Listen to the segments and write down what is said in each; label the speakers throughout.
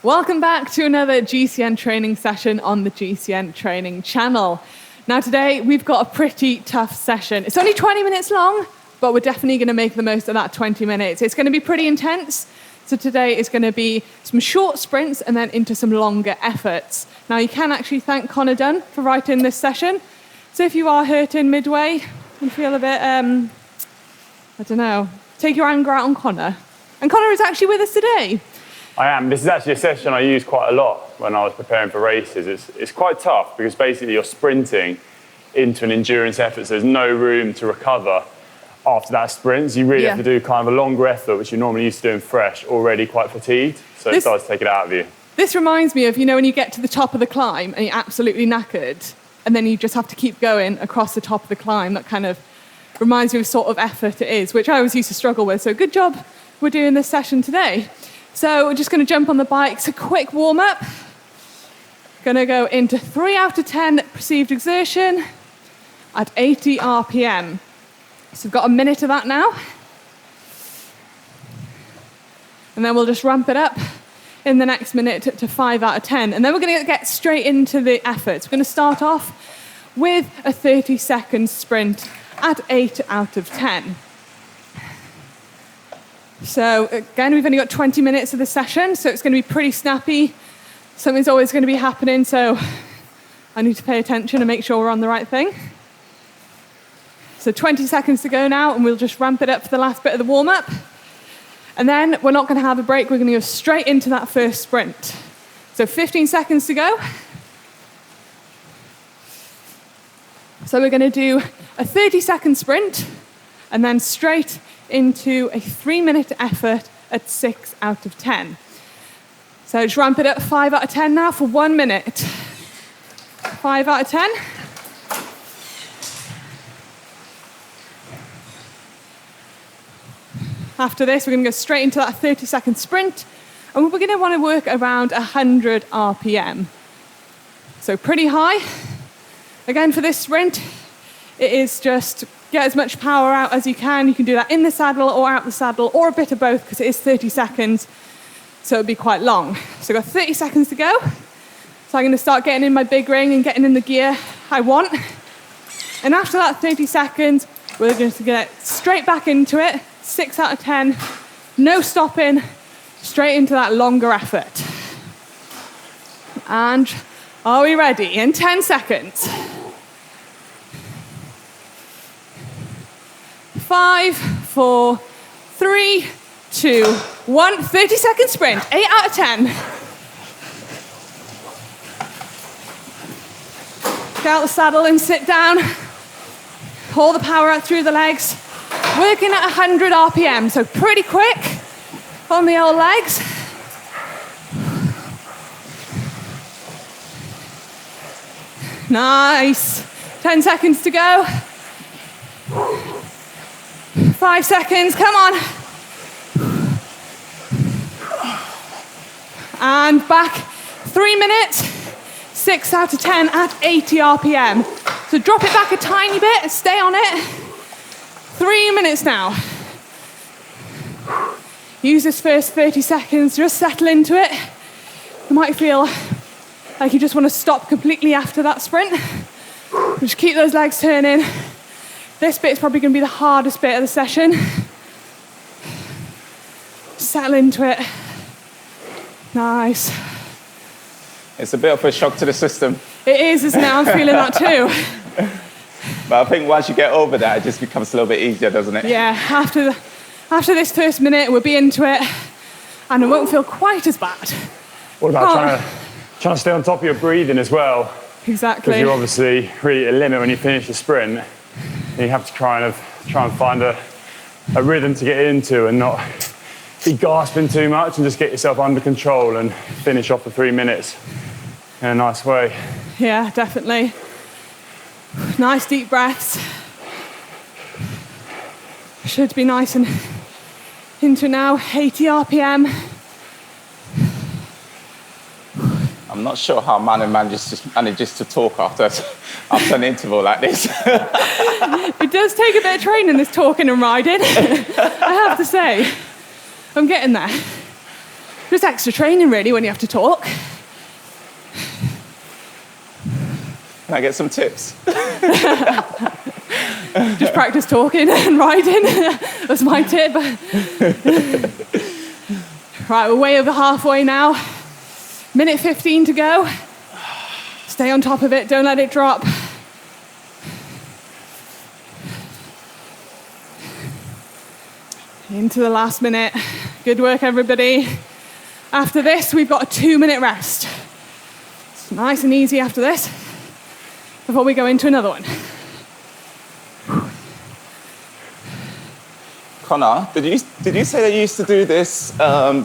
Speaker 1: Welcome back to another GCN training session on the GCN training channel. Now today we've got a pretty tough session. It's only 20 minutes long, but we're definitely going to make the most of that 20 minutes. It's going to be pretty intense. So today is going to be some short sprints and then into some longer efforts. Now you can actually thank Connor Dunn for writing this session. So if you are hurting midway and feel a bit, take your anger out on Connor. And Connor is actually with us today.
Speaker 2: I am. This is actually a session I use quite a lot when I was preparing for races. It's quite tough because basically you're sprinting into an endurance effort, so there's no room to recover after that sprint. So you really have to do kind of a longer effort, which you're normally used to doing fresh, already quite fatigued. So it starts to take it out of you.
Speaker 1: This reminds me of, when you get to the top of the climb and you're absolutely knackered, and then you just have to keep going across the top of the climb. That kind of reminds me of sort of effort it is, which I always used to struggle with. So good job we're doing this session today. So we're just going to jump on the bikes, a quick warm-up. Going to go into 3 out of 10 perceived exertion at 80 RPM. So we've got a minute of that now. And then we'll just ramp it up in the next minute to 5 out of 10. And then we're going to get straight into the efforts. We're going to start off with a 30-second sprint at 8 out of 10. So again, we've only got 20 minutes of the session, so it's going to be pretty snappy. Something's always going to be happening, so I need to pay attention and make sure we're on the right thing. So 20 seconds to go now, and we'll just ramp it up for the last bit of the warm-up. And then we're not going to have a break. We're going to go straight into that first sprint. So 15 seconds to go. So we're going to do a 30-second sprint, and then straight into a 3-minute effort at 6 out of 10. So just ramp it up 5 out of 10 now for 1 minute. 5 out of 10. After this, we're going to go straight into that 30-second sprint, and we're going to want to work around 100 RPM. So pretty high. Again, for this sprint, it is just get as much power out as you can. You can do that in the saddle or out the saddle, or a bit of both, because it is 30 seconds, so it'll be quite long. So I've got 30 seconds to go. So I'm going to start getting in my big ring and getting in the gear I want. And after that 30 seconds, we're going to get straight back into it. 6 out of 10, no stopping, straight into that longer effort. And are we ready? In 10 seconds. 5, 4, 3, 2, 1. 30-second sprint, 8 out of 10. Get out the saddle and sit down. Pull the power out through the legs. Working at 100 RPM, so pretty quick on the old legs. Nice. 10 seconds to go. 5 seconds, come on. And back. 3 minutes. 6 out of 10 at 80 RPM. So drop it back a tiny bit, stay on it. 3 minutes now. Use this first 30 seconds, just settle into it. You might feel like you just want to stop completely after that sprint. Just keep those legs turning. This bit is probably going to be the hardest bit of the session. Settle into it. Nice.
Speaker 3: It's a bit of a shock to the system.
Speaker 1: It is, isn't it? I'm feeling that too.
Speaker 3: But I think once you get over that, it just becomes a little bit easier, doesn't it?
Speaker 1: Yeah, after this first minute, we'll be into it, and it won't feel quite as bad.
Speaker 2: What about trying to stay on top of your breathing as well?
Speaker 1: Exactly.
Speaker 2: Because you're obviously really at a limit when you finish the sprint. And you have to try and find a rhythm to get into and not be gasping too much, and just get yourself under control and finish off the 3 minutes in a nice way.
Speaker 1: Yeah, definitely. Nice deep breaths. Should be nice and into now, 80 RPM.
Speaker 3: I'm not sure how Manu manages to talk after an interval like this.
Speaker 1: It does take a bit of training, this talking and riding, I have to say. I'm getting there. just extra training really when you have to talk.
Speaker 3: Can I get some tips?
Speaker 1: Just practice talking and riding. That's my tip. Right, we're way over halfway now. Minute 15 to go. Stay on top of it, don't let it drop. Into the last minute. Good work, everybody. After this, we've got a 2-minute rest. It's nice and easy after this, before we go into another one.
Speaker 3: Connor, did you say that you used to do this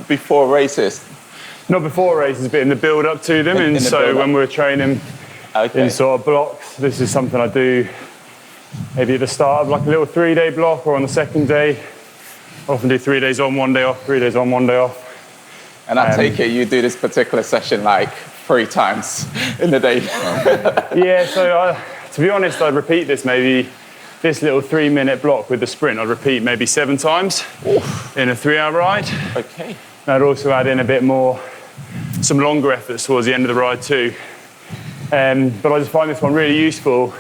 Speaker 3: before races?
Speaker 2: Not before races, but in the build up to them. And so when we're training in sort of blocks, this is something I do maybe at the start of like a little 3-day block, or on the second day. I often do 3 days on, 1 day off, 3 days on, 1 day off.
Speaker 3: And I take it you do this particular session like 3 times in the day.
Speaker 2: Yeah, so to be honest, I'd repeat this little 3-minute block with the sprint, I'd repeat maybe 7 times in a 3-hour ride.
Speaker 3: Okay.
Speaker 2: And I'd also add in a bit more, some longer efforts towards the end of the ride too. But I just find this one really useful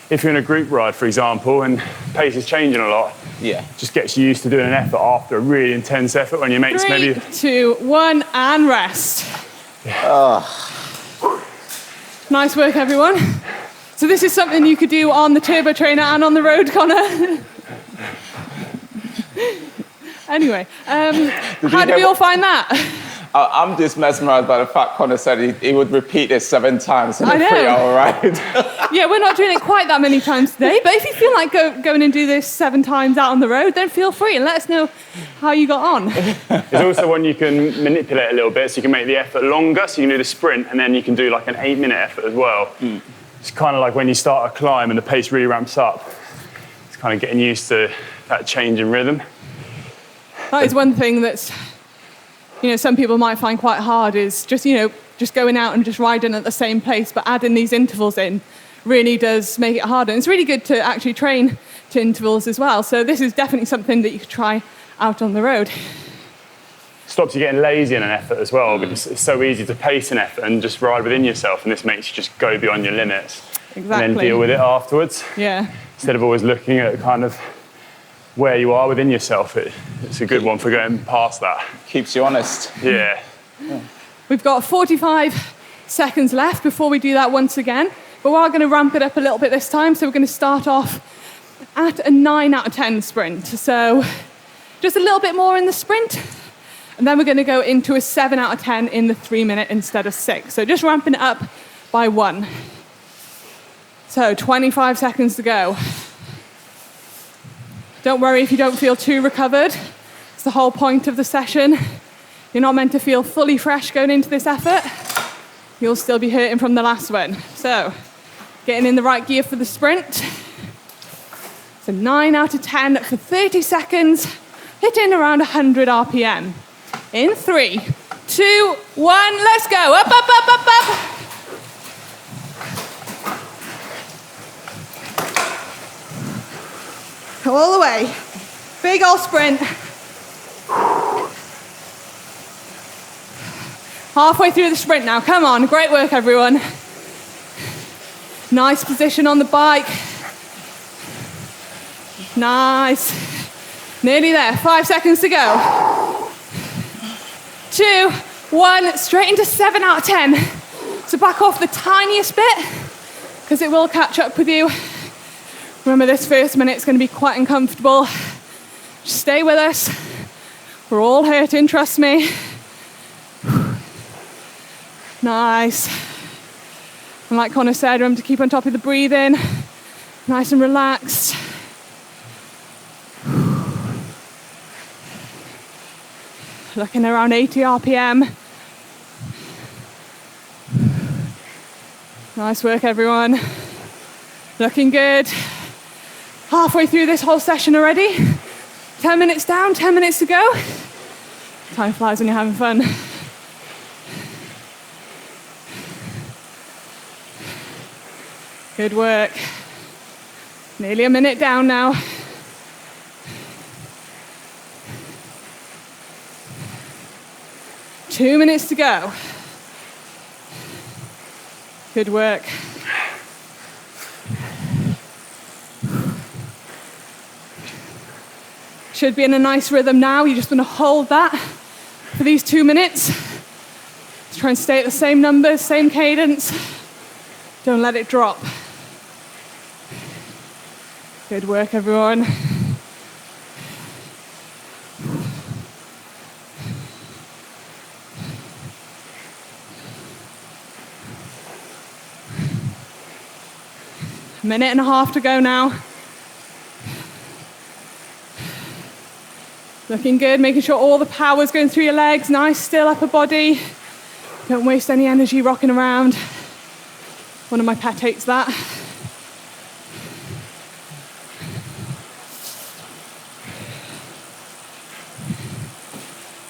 Speaker 2: if you're in a group ride, for example, and pace is changing a lot.
Speaker 3: Yeah.
Speaker 2: Just gets you used to doing an effort after a really intense effort when your mates
Speaker 1: 3, 2, 1, and rest.
Speaker 2: Yeah.
Speaker 1: Nice work, everyone. So this is something you could do on the turbo trainer and on the road, Connor. Anyway, how did we all find that?
Speaker 3: I'm just mesmerised by the fact Connor said he would repeat this 7 times in a 3-hour ride.
Speaker 1: Yeah, we're not doing it quite that many times today, but if you feel like going and do this 7 times out on the road, then feel free and let us know how you got on.
Speaker 2: There's also one you can manipulate a little bit, so you can make the effort longer, so you can do the sprint, and then you can do like an 8-minute effort as well. It's kind of like when you start a climb and the pace really ramps up. It's kind of getting used to that change in rhythm.
Speaker 1: That is one thing that's, some people might find quite hard, is just going out and just riding at the same pace, but adding these intervals in really does make it harder. And it's really good to actually train to intervals as well. So this is definitely something that you could try out on the road.
Speaker 2: Stops you getting lazy in an effort as well, because it's so easy to pace an effort and just ride within yourself, and this makes you just go beyond your limits.
Speaker 1: Exactly.
Speaker 2: And then deal with it afterwards.
Speaker 1: Yeah.
Speaker 2: Instead of always looking at kind of where you are within yourself. It's a good one for going past that.
Speaker 3: Keeps you honest.
Speaker 2: Yeah.
Speaker 1: We've got 45 seconds left before we do that once again, but we are going to ramp it up a little bit this time. So we're going to start off at a 9 out of 10 sprint. So just a little bit more in the sprint, and then we're going to go into a 7 out of 10 in the 3-minute instead of 6. So just ramping it up by 1. So 25 seconds to go. Don't worry if you don't feel too recovered. It's the whole point of the session. You're not meant to feel fully fresh going into this effort. You'll still be hurting from the last one. So, getting in the right gear for the sprint. So 9 out of 10 for 30 seconds, hitting around 100 RPM. In 3, 2, 1, let's go. Up, up, up, up, up. Go all the way. Big old sprint. Halfway through the sprint now. Come on. Great work, everyone. Nice position on the bike. Nice. Nearly there. 5 seconds to go. 2, 1. Straight into 7 out of 10. So back off the tiniest bit, because it will catch up with you. Remember, this first minute's going to be quite uncomfortable. Just stay with us. We're all hurting, trust me. Nice. And like Connor said, remember to keep on top of the breathing. Nice and relaxed. Looking around 80 RPM. Nice work, everyone. Looking good. Halfway through this whole session already. 10 minutes down, 10 minutes to go. Time flies when you're having fun. Good work. Nearly a minute down now. 2 minutes to go. Good work. Should be in a nice rhythm now. You just want to hold that for these 2 minutes. Try and stay at the same numbers, same cadence. Don't let it drop. Good work, everyone. A minute and a half to go now. Looking good, making sure all the power's going through your legs. Nice, still upper body. Don't waste any energy rocking around. One of my pet hates that.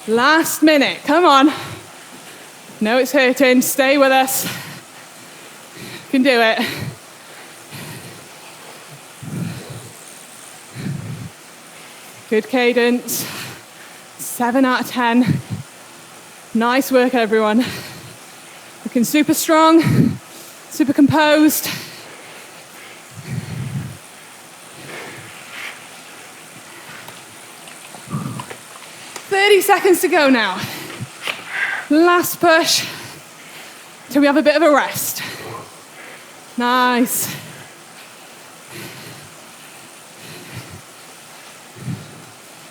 Speaker 1: Last minute, come on. No, it's hurting, stay with us. You can do it. Good cadence. 7 out of 10. Nice work, everyone. Looking super strong, super composed. Seconds to go now. Last push till we have a bit of a rest. Nice.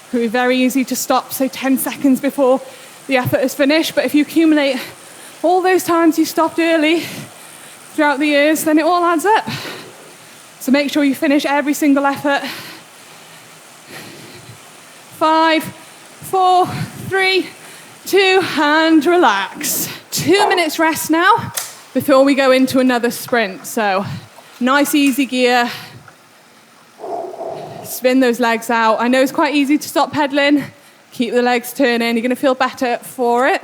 Speaker 1: It'll be very easy to stop, say 10 seconds before the effort is finished, but if you accumulate all those times you stopped early throughout the years, then it all adds up. So make sure you finish every single effort. 5, 4, 3, 2, and relax. 2 minutes rest now before we go into another sprint. So nice easy gear. Spin those legs out. I know it's quite easy to stop pedaling. Keep the legs turning. You're going to feel better for it.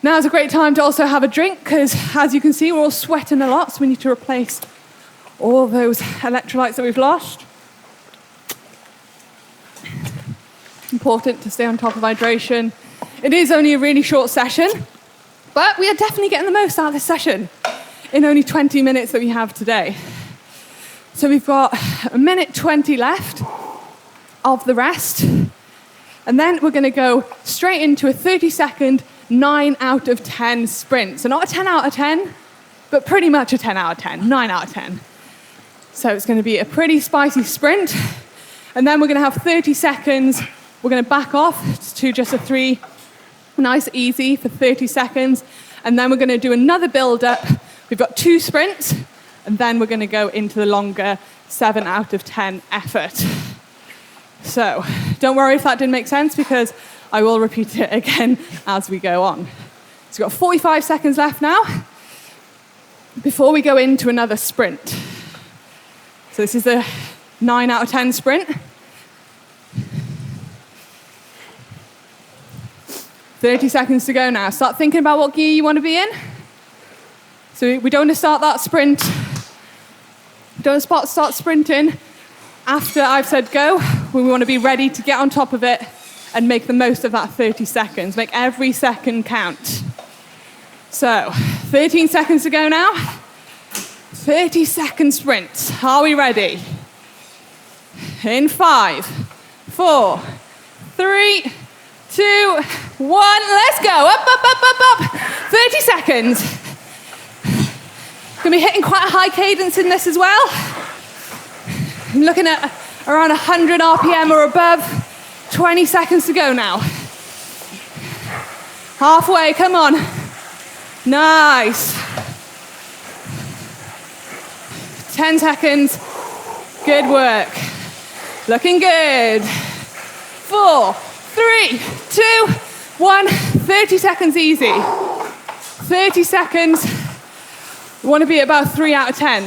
Speaker 1: Now's a great time to also have a drink because, as you can see, we're all sweating a lot, so we need to replace all those electrolytes that we've lost. Important to stay on top of hydration. It is only a really short session, but we are definitely getting the most out of this session in only 20 minutes that we have today. So we've got a minute 20 left of the rest, and then we're going to go straight into a 30-second 9 out of 10 sprint. So not a 10 out of 10, but pretty much a 10 out of 10, 9 out of 10. So it's going to be a pretty spicy sprint, and then we're going to have 30 seconds. We're going to back off to just a 3, nice easy for 30 seconds, and then we're going to do another build-up. We've got 2 sprints, and then we're going to go into the longer 7 out of 10 effort. So don't worry if that didn't make sense, because I will repeat it again as we go on. So we've got 45 seconds left now before we go into another sprint. So this is the 9 out of 10 sprint. 30 seconds to go now. Start thinking about what gear you want to be in. So we don't want to start that sprint. Don't start sprinting after I've said go. We want to be ready to get on top of it and make the most of that 30 seconds. Make every second count. So 13 seconds to go now. 30-second sprints. Are we ready? In 5, 4, 3, 2, 1. Let's go. Up, up, up, up, up. 30 seconds. Going to be hitting quite a high cadence in this as well. I'm looking at around 100 RPM or above. 20 seconds to go now. Halfway, come on. Nice. 10 seconds. Good work. Looking good. 4, 3, 2, 1. 30 seconds easy. 30 seconds. You want to be at about 3 out of 10.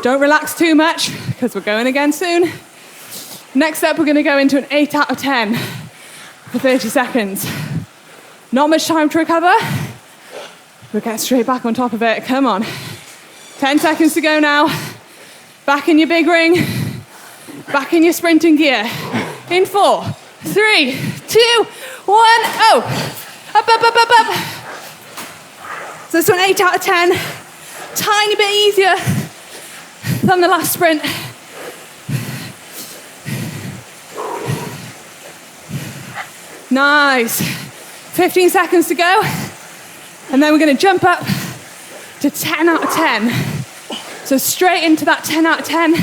Speaker 1: Don't relax too much because we're going again soon. Next up, we're going to go into an 8 out of 10 for 30 seconds. Not much time to recover. We'll get straight back on top of it. Come on. 10 seconds to go now. Back in your big ring. Back in your sprinting gear. In 4, 3, 2, 1, oh. Up, up, up, up, up. So this one, 8 out of 10. Tiny bit easier than the last sprint. Nice. 15 seconds to go. And then we're going to jump up to 10 out of 10. So straight into that 10 out of 10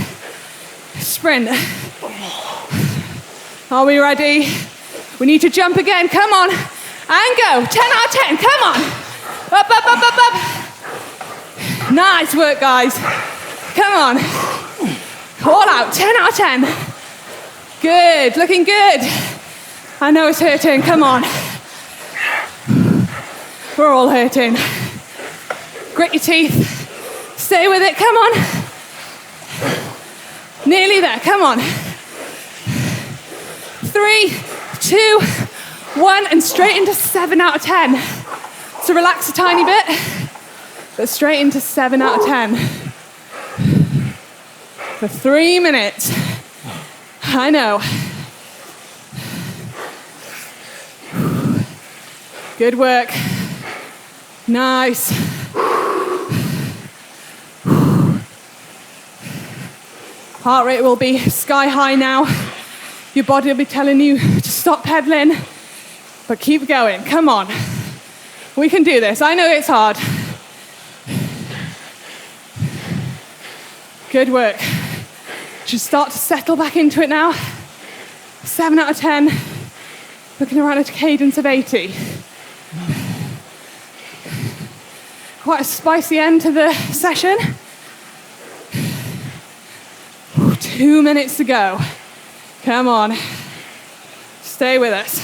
Speaker 1: sprint. Are we ready? We need to jump again. Come on. And go. 10 out of 10. Come on. Up, up, up, up, up. Nice work, guys. Come on. All out. 10 out of 10. Good. Looking good. I know it's hurting. Come on. We're all hurting. Grit your teeth. Stay with it. Come on. Nearly there. Come on. 3, 2, 1, and straight into 7 out of 10. So relax a tiny bit, but straight into 7 out of 10. For 3 minutes. I know. Good work. Nice. Heart rate will be sky high now. Your body will be telling you to stop pedaling, but keep going. Come on. We can do this. I know it's hard. Good work. Just start to settle back into it now. 7 out of 10. Looking around at a cadence of 80. Quite a spicy end to the session. 2 minutes to go. Come on. Stay with us.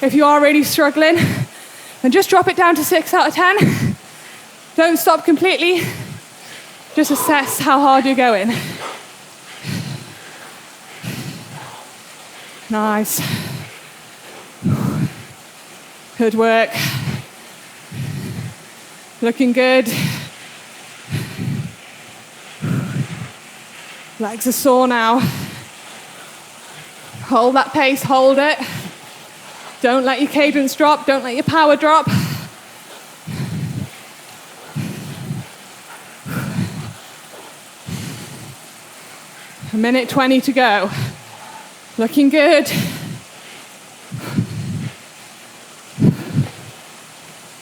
Speaker 1: If you are really struggling, then just drop it down to 6 out of 10. Don't stop completely. Just assess how hard you're going. Nice. Good work. Looking good. Legs are sore now. Hold that pace, hold it. Don't let your cadence drop, don't let your power drop. A minute 20 to go. Looking good.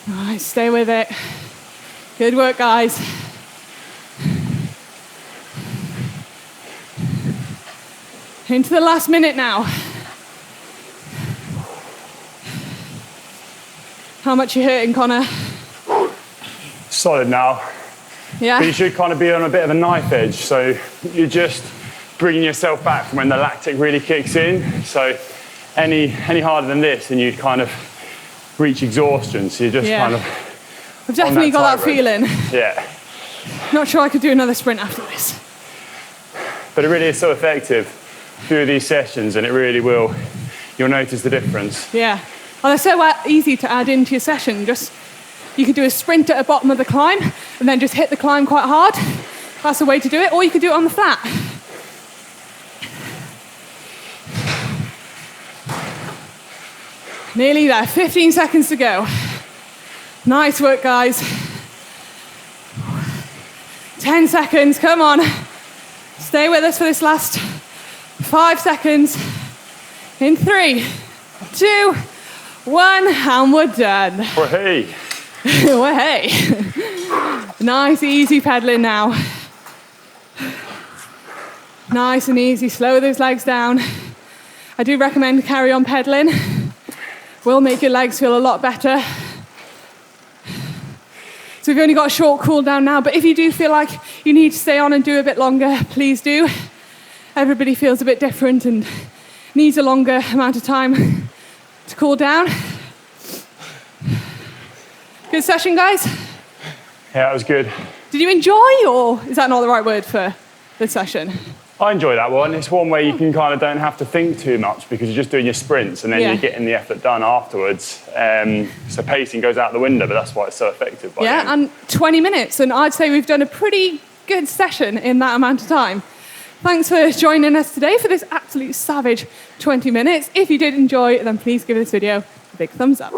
Speaker 1: Nice, stay with it. Good work, guys. Into the last minute now. How much are you hurting, Connor?
Speaker 2: Solid now.
Speaker 1: Yeah?
Speaker 2: But you should kind of be on a bit of a knife edge. So you're just bringing yourself back from when the lactic really kicks in. So any harder than this and you'd kind of reach exhaustion. So you're just kind of
Speaker 1: I've definitely got that feeling.
Speaker 2: Yeah.
Speaker 1: Not sure I could do another sprint after this.
Speaker 2: But it really is so effective through these sessions, and it really will. You'll notice the difference.
Speaker 1: Yeah. Well, they're so easy to add into your session. Just you could do a sprint at the bottom of the climb and then just hit the climb quite hard. That's the way to do it. Or you could do it on the flat. Nearly there. 15 seconds to go. Nice work, guys. 10 seconds. Come on. Stay with us for this last 5 seconds. In 3, 2, 1, and we're done.
Speaker 2: Well, hey.
Speaker 1: Well, hey. Nice, easy pedaling now. Nice and easy. Slow those legs down. I do recommend to carry on pedaling. Will make your legs feel a lot better. So we've only got a short cool down now, but if you do feel like you need to stay on and do a bit longer, please do. Everybody feels a bit different and needs a longer amount of time to cool down. Good session, guys?
Speaker 2: Yeah, it was good.
Speaker 1: Did you enjoy, or is that not the right word for the session?
Speaker 2: I enjoy that one. It's one where you can kind of don't have to think too much because you're just doing your sprints and then you're getting the effort done afterwards. So pacing goes out the window, but that's why it's so effective.
Speaker 1: And 20 minutes, and I'd say we've done a pretty good session in that amount of time. Thanks for joining us today for this absolute savage 20 minutes. If you did enjoy, then please give this video a big thumbs up.